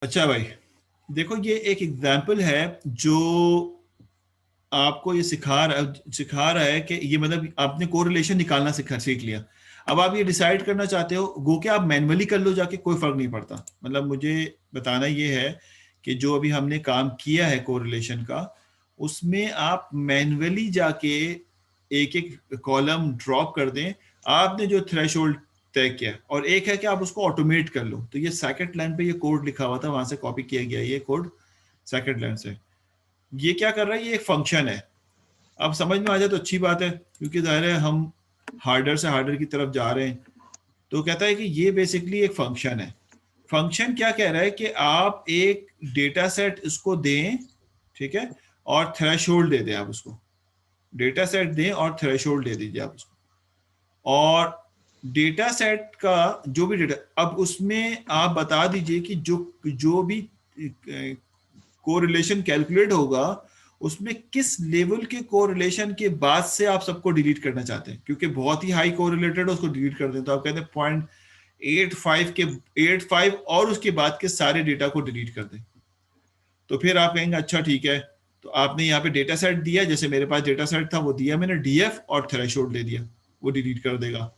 अच्छा भाई, देखो ये एक एग्जाम्पल है जो आपको ये सिखा रहा है कि ये मतलब आपने कोरिलेशन निकालना सीख लिया। अब आप ये डिसाइड करना चाहते हो, गो के आप मैन्युअली कर लो जाके, कोई फर्क नहीं पड़ता। मतलब मुझे बताना ये है कि जो अभी हमने काम किया है कोरिलेशन का, उसमें आप मैन्युअली जाके एक एक कॉलम ड्रॉप कर दें। आपने जो थ्रेशोल्ड तय किया, और एक है कि आप उसको ऑटोमेट कर लो। तो ये सेकंड लाइन पे ये कोड लिखा हुआ था, वहां से कॉपी किया गया ये कोड सेकंड लाइन से। ये क्या कर रहा है, ये एक फंक्शन है। अब समझ में आ जाए तो अच्छी बात है, क्योंकि जाहिर है हम हार्डर से हार्डर की तरफ जा रहे हैं। तो कहता है कि ये बेसिकली एक फंक्शन है। फंक्शन क्या कह रहा है कि आप एक डेटा सेट इसको दें, ठीक है, और थ्रेशोल्ड दे दें। आप उसको डेटा सेट दें और थ्रेशोल्ड दे दीजिए आप उसको। और डेटा सेट का जो भी डेटा, अब उसमें आप बता दीजिए कि जो जो भी कोरिलेशन कैलकुलेट होगा, उसमें किस लेवल के कोरिलेशन के बाद से आप सबको डिलीट करना चाहते हैं। क्योंकि बहुत ही हाई कोरिलेटेड है, उसको डिलीट कर दें तो आप कहते हैं 0.85 के 85 और उसके बाद के सारे डेटा को डिलीट कर दें। तो फिर आप कहेंगे अच्छा ठीक है, तो आपने यहाँ पे डेटा सेट दिया, जैसे मेरे पास डेटा सेट था वो दिया मैंने, डीएफ और थ्रेशोल्ड दे दिया, वो डिलीट कर देगा।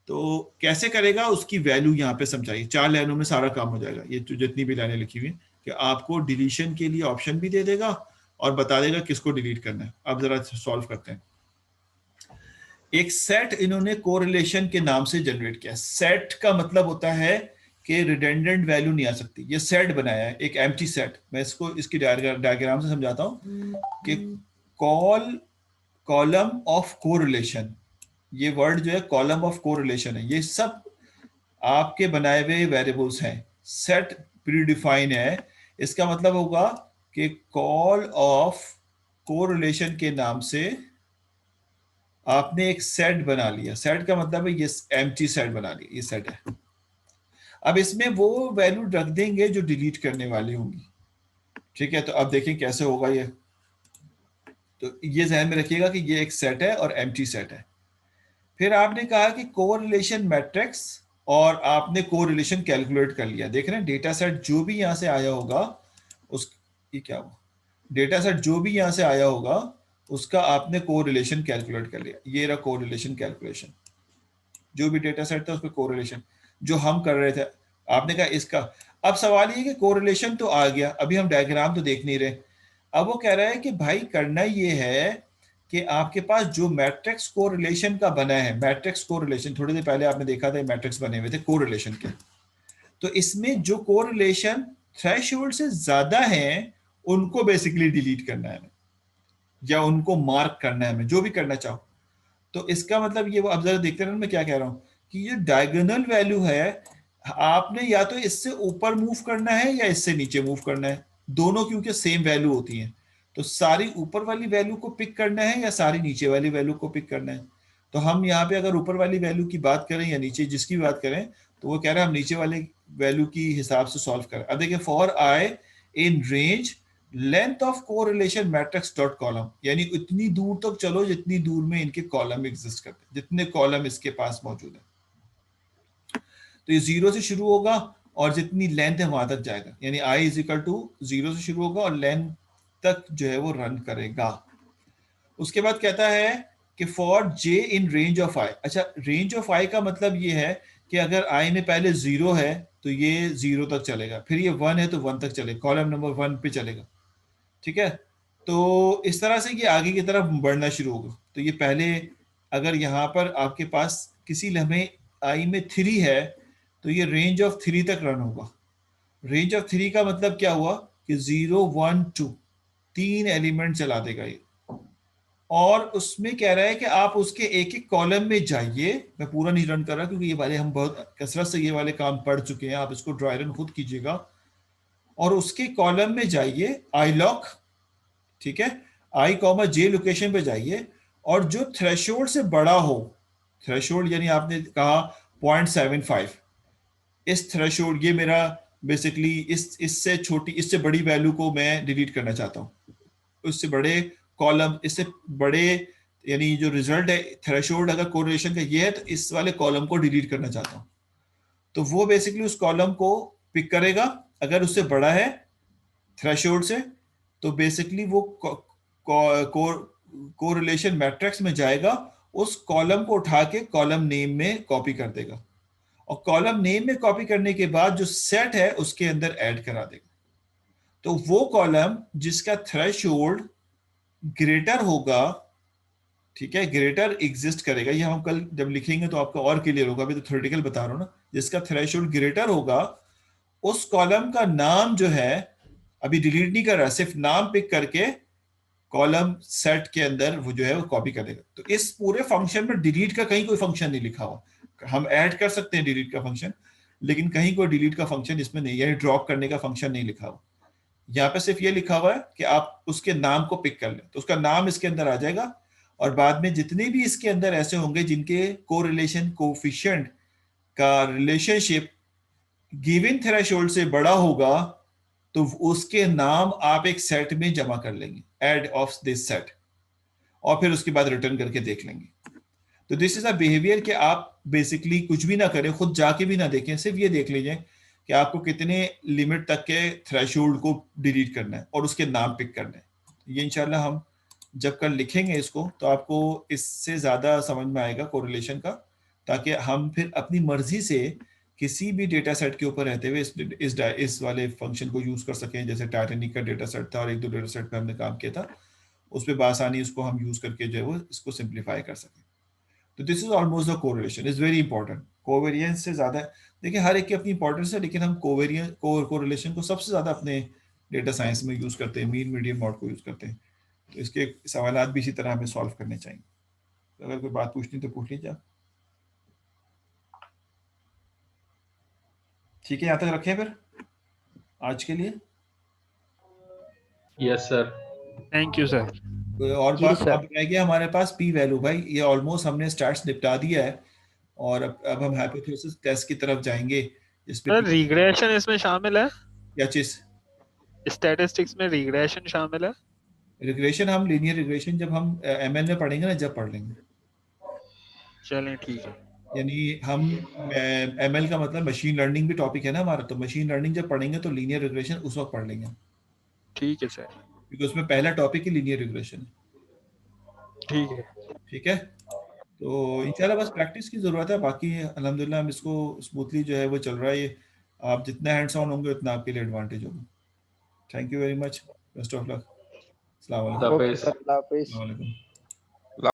तो कैसे करेगा उसकी वैल्यू यहाँ पे समझाइए। 4 लाइनों में सारा काम हो जाएगा। ये जितनी भी लाइनें लिखी हुई हैं कि आपको डिलीशन के लिए ऑप्शन भी दे देगा और बता देगा किसको डिलीट करना है। अब जरा सॉल्व करते हैं। एक सेट इन्होंने कोरिलेशन के नाम से जनरेट किया। सेट का मतलब होता है कि रिडंडेंट वैल्यू नहीं आ सकती। ये सेट बनाया है, एक एम्प्टी सेट। मैं इसको इसकी डायग्राम से समझाता हूं कि कॉलम ऑफ कोरिलेशन, ये वर्ड जो है कॉलम ऑफ कोरिलेशन है, ये सब आपके बनाए हुए वेरिएबल्स हैं। सेट प्रीडिफाइन है, इसका मतलब होगा कि कॉल ऑफ कोरिलेशन के नाम से आपने एक सेट बना लिया। सेट का मतलब है ये एम्प्टी सेट बना लिया, ये सेट है। अब इसमें वो वैल्यू रख देंगे जो डिलीट करने वाली होंगी, ठीक है। तो अब देखें कैसे होगा ये। तो ये ध्यान में रखिएगा कि ये एक सेट है और एम्प्टी सेट है। फिर आपने कहा कि कोरिलेशन मैट्रिक्स, और आपने कोरिलेशन कैलकुलेट कर लिया। देख रहे हैं डेटा सेट जो भी यहां से आया होगा, उस ये क्या हुआ, डेटा सेट जो भी यहां से आया होगा उसका आपने कोरिलेशन कैलकुलेट कर लिया। ये रहा कोरिलेशन कैलकुलेशन, जो भी डेटा सेट था उस पर कोरिलेशन जो हम कर रहे थे। आपने कहा इसका। अब सवाल ये कि कोरिलेशन तो आ गया, अभी हम डायग्राम तो देख नहीं रहे। अब वो कह रहा है कि भाई करना ये है कि आपके पास जो मैट्रिक्स कोरिलेशन का बना है, मैट्रिक्स कोरिलेशन थोड़ी देर पहले आपने देखा था मैट्रिक्स बने हुए थे कोरिलेशन के। तो इसमें जो कोरिलेशन थ्रेशोल्ड से ज्यादा है उनको बेसिकली डिलीट करना है, या उनको मार्क करना है, मैं जो भी करना चाहूं। तो इसका मतलब ये, वो अब जरा देखते रहना मैं क्या कह रहा हूं, कि ये डायगोनल वैल्यू है, आपने या तो इससे ऊपर मूव करना है या इससे नीचे मूव करना है। दोनों क्योंकि सेम वैल्यू होती है, तो सारी ऊपर वाली वैल्यू को पिक करना है या सारी नीचे वाली वैल्यू को पिक करना है। तो हम यहाँ पे अगर ऊपर वाली वैल्यू की बात करें या नीचे जिसकी बात करें, तो वो कह रहे हैं हम नीचे वाले वैल्यू की हिसाब से सॉल्व करें। अब देखिए, for I in range length of correlation matrix dot column, यानी इतनी दूर तक चलो जितनी दूर में इनके कॉलम एग्जिस्ट करते हैं, जितने कॉलम इसके पास मौजूद है। तो ये 0 से शुरू होगा और जितनी लेंथ है वहां तक जाएगा, यानी आई इज इक्वल टू 0 से शुरू होगा और लेंथ तक जो है वो रन करेगा। उसके बाद कहता है कि for J in range of I. अच्छा, रेंज ऑफ आई का मतलब ये है कि अगर आई में पहले 0 है तो ये 0 तक चलेगा, फिर ये 1 है तो 1 तक चलेगा, कॉलम नंबर 1 पे चलेगा, ठीक है। तो इस तरह से ये आगे की तरफ बढ़ना शुरू होगा। तो ये पहले, अगर यहाँ पर आपके पास किसी लम्हे आई में 3 है तो ये रेंज ऑफ 3 तक रन होगा। रेंज ऑफ 3 का मतलब क्या हुआ कि 0 1 2 3 एलिमेंट चला देगा ये। और उसमें कह रहा है कि आप उसके एक एक कॉलम में जाइए। मैं पूरा नहीं रन कर रहा क्योंकि ये वाले हम बहुत कसरत से ये वाले काम पढ़ चुके हैं, आप इसको ड्राई रन खुद कीजिएगा। और उसके कॉलम में जाइए आई लॉक, ठीक है, आई कॉमा जे लोकेशन पे जाइए, और जो थ्रेशोल्ड से बड़ा हो, थ्रेशोल्ड यानी आपने कहा 0.75, इस थ्रेशोल्ड, ये मेरा बेसिकली इससे छोटी इससे बड़ी वैल्यू को मैं डिलीट करना चाहता हूँ। उससे बड़े कॉलम, इससे बड़े, यानी जो रिजल्ट है थ्रेशोल्ड अगर कोरिलेशन का ये है तो इस वाले कॉलम को डिलीट करना चाहता हूँ। तो वो बेसिकली उस कॉलम को पिक करेगा अगर उससे बड़ा है थ्रेशोल्ड से, तो बेसिकली वो कोरिलेशन मैट्रिक्स में जाएगा, उस कॉलम को उठा के कॉलम नेम में कॉपी कर देगा, और कॉलम नेम में कॉपी करने के बाद जो सेट है उसके अंदर ऐड करा देगा। तो वो कॉलम जिसका थ्रेशोल्ड ग्रेटर होगा, ठीक है, ग्रेटर एग्जिस्ट करेगा, ये हम कल जब लिखेंगे तो आपको और क्लियर होगा, अभी तो थ्योरेटिकल बता रहा हूं ना, जिसका थ्रेशोल्ड ग्रेटर होगा, उस कॉलम का नाम जो है, अभी डिलीट नहीं कर रहा, सिर्फ नाम पिक करके कॉलम सेट के अंदर वो जो है वो कॉपी करेगा। तो इस पूरे फंक्शन में डिलीट का कहीं कोई फंक्शन नहीं लिखा हुआ। हम ऐड कर सकते हैं डिलीट का फंक्शन, लेकिन कहीं कोई डिलीट का फंक्शन इसमें नहीं, यानी ड्रॉप करने का फंक्शन नहीं लिखा हुआ। यहाँ पे सिर्फ ये लिखा हुआ है कि आप उसके नाम को पिक कर लें, तो उसका नाम इसके अंदर आ जाएगा, और बाद में जितने भी इसके अंदर ऐसे होंगे जिनके कोरिलेशन कोफिशिएंट का रिलेशनशिप गिवन थ्रेशोल्ड से बड़ा होगा, तो उसके नाम आप एक सेट में जमा कर लेंगे, एड ऑफ दिस सेट, और फिर उसके बाद रिटर्न करके देख लेंगे। तो दिस इज अ बिहेवियर कि आप बेसिकली कुछ भी ना करें, खुद जाके भी ना देखें, सिर्फ ये देख लीजिए कि आपको कितने लिमिट तक के थ्रेशोल्ड को डिलीट करना है और उसके नाम पिक करना है। ये इंशाल्लाह हम जब कल लिखेंगे इसको तो आपको इससे ज़्यादा समझ में आएगा कोरिलेशन का, ताकि हम फिर अपनी मर्जी से किसी भी डेटा सेट के ऊपर रहते हुए इस वाले फंक्शन को यूज़ कर सकें। जैसे टाइटैनिक का डेटा सेट था और एक दो डेटा सेट पे हमने काम किया था, उस पर बासानी उसको हम यूज़ करके जो है वो इसको सिंप्लीफाई कर सकें। तो this is almost the correlation is very important. Covariance से ज़्यादा, देखिए हर एक की अपनी इंपॉर्टेंस है, लेकिन हम कोरिलेशन को सबसे ज़्यादा अपने डेटा साइंस में यूज़ करते हैं, मीन मीडियन मॉड को यूज़ करते हैं। तो इसके सवालात भी इसी तरह हमें सॉल्व करने चाहिए। तो अगर कोई बात पूछनी तो पूछ लीजिए आप। ठीक है, यहाँ तक रखें फिर आज के लिए। Yes sir. Thank you sir. कोई और जी बात? सर। अब रह गया हमारे पास पी वैल्यू। भाई ये ऑलमोस्ट हमने स्टार्ट निपटा दिया है, और अब हम हाइपोथेसिस टेस्ट की तरफ जाएंगे, जिस पे सर रिग्रेशन इसमें शामिल है? क्या चीज? स्टैटिस्टिक्स में रिग्रेशन शामिल है? रिग्रेशन हम लीनियर रिग्रेशन जब हम एमएल में पढ़ेंगे ना, जब पढ़ लेंगे। चलें ठीक है। यानी हम एमएल का मतलब मशीन लर्निंग भी टॉपिक है ना हमारा, तो मशीन लर्निंग जब पढ़ेंगे तो लीनियर रिग्रेशन उस वक्त पढ़ लेंगे, ठीक है सर। क्योंकि उसमें पहला टॉपिक ही लीनियर रिग्रेशन है। ठीक है। ठीक है, तो इंशाल्लाह बस प्रैक्टिस की ज़रूरत है, बाकी अल्हम्दुलिल्लाह हम इसको स्मूथली जो है वो चल रहा है। ये आप जितना हैंड्स ऑन होंगे उतना आपके लिए एडवांटेज होगा। Thank you very much, best of luck, अस्सलाम वालेकुम। हाफिज। अल्लाह हाफिज। अस्सलाम वालेकुम।